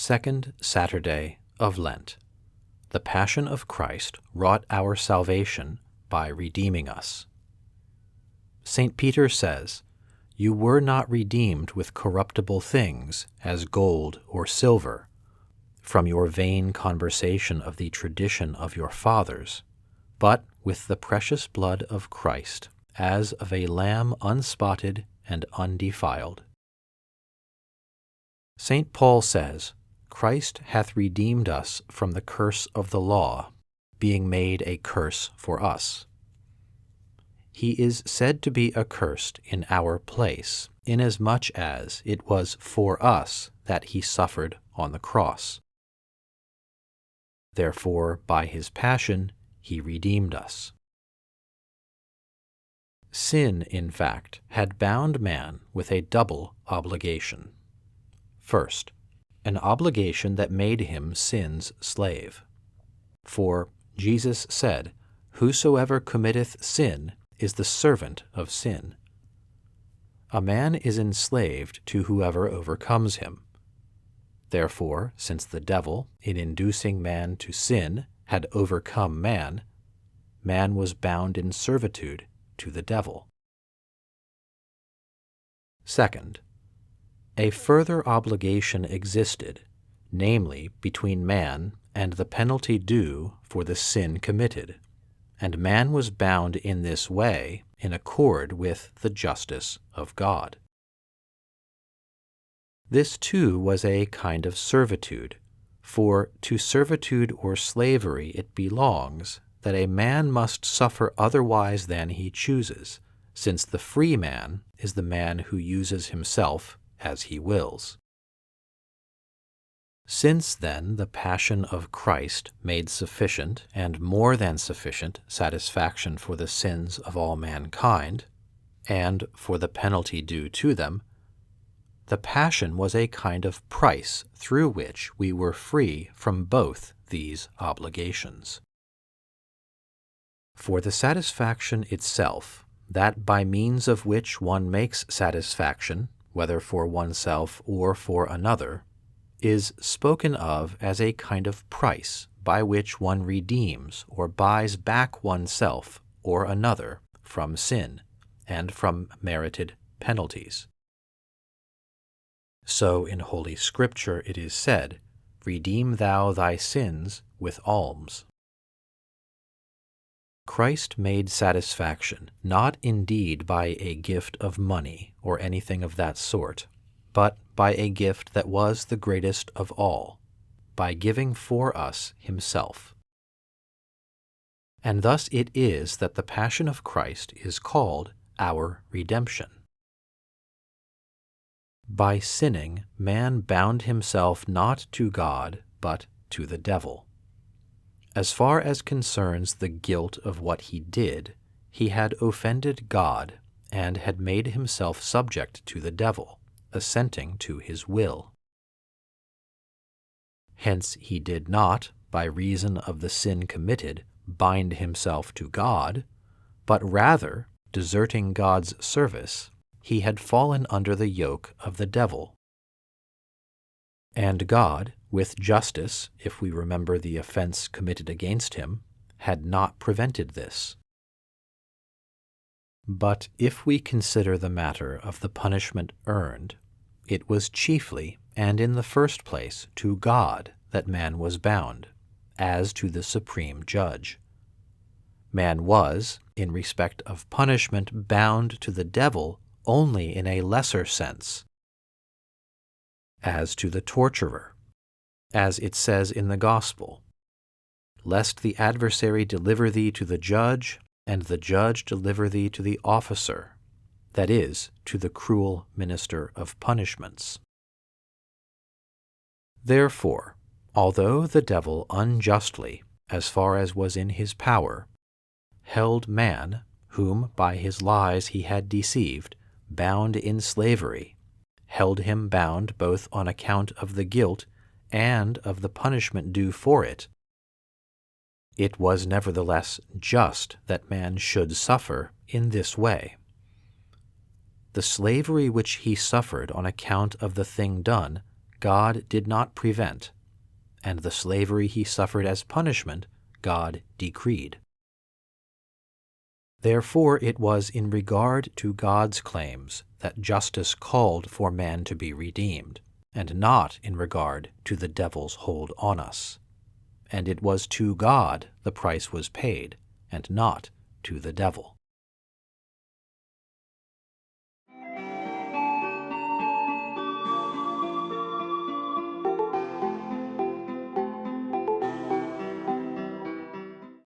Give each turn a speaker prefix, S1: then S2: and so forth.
S1: second Saturday of Lent. The Passion of Christ wrought our salvation by redeeming us. St. Peter says, "You were not redeemed with corruptible things, as gold or silver, from your vain conversation of the tradition of your fathers, but with the precious blood of Christ, as of a lamb unspotted and undefiled." St. Paul says, "Christ hath redeemed us from the curse of the law, being made a curse for us." He is said to be accursed in our place, inasmuch as it was for us that he suffered on the cross. Therefore, by his passion, he redeemed us. Sin, in fact, had bound man with a double obligation. First, an obligation that made him sin's slave. For Jesus said, "Whosoever committeth sin is the servant of sin." A man is enslaved to whoever overcomes him. Therefore, since the devil, in inducing man to sin, had overcome man, man was bound in servitude to the devil. Second, a further obligation existed, namely between man and the penalty due for the sin committed, and man was bound in this way in accord with the justice of God. This too was a kind of servitude, for to servitude or slavery it belongs that a man must suffer otherwise than he chooses, since the free man is the man who uses himself as he wills. Since then the passion of Christ made sufficient and more than sufficient satisfaction for the sins of all mankind, and for the penalty due to them, the passion was a kind of price through which we were free from both these obligations. For the satisfaction itself, that by means of which one makes satisfaction, whether for oneself or for another, is spoken of as a kind of price by which one redeems or buys back oneself or another from sin and from merited penalties. So in Holy Scripture it is said, "Redeem thou thy sins with alms." Christ made satisfaction not indeed by a gift of money or anything of that sort, but by a gift that was the greatest of all, by giving for us himself. And thus it is that the Passion of Christ is called our redemption. By sinning, man bound himself not to God, but to the devil. As far as concerns the guilt of what he did, he had offended God and had made himself subject to the devil, assenting to his will. Hence he did not, by reason of the sin committed, bind himself to God, but rather, deserting God's service, he had fallen under the yoke of the devil. And God, with justice, if we remember the offense committed against him, had not prevented this. But if we consider the matter of the punishment earned, it was chiefly and in the first place to God that man was bound, as to the supreme judge. Man was, in respect of punishment, bound to the devil only in a lesser sense, as to the torturer, as it says in the Gospel, "Lest the adversary deliver thee to the judge, and the judge deliver thee to the officer," that is, to the cruel minister of punishments. Therefore, although the devil unjustly, as far as was in his power, held man, whom by his lies he had deceived, bound in slavery, held him bound both on account of the guilt and of the punishment due for it, it was nevertheless just that man should suffer in this way. The slavery which he suffered on account of the thing done God did not prevent, and the slavery he suffered as punishment God decreed. Therefore it was in regard to God's claims that justice called for man to be redeemed, and not in regard to the devil's hold on us. And it was to God the price was paid, and not to the devil.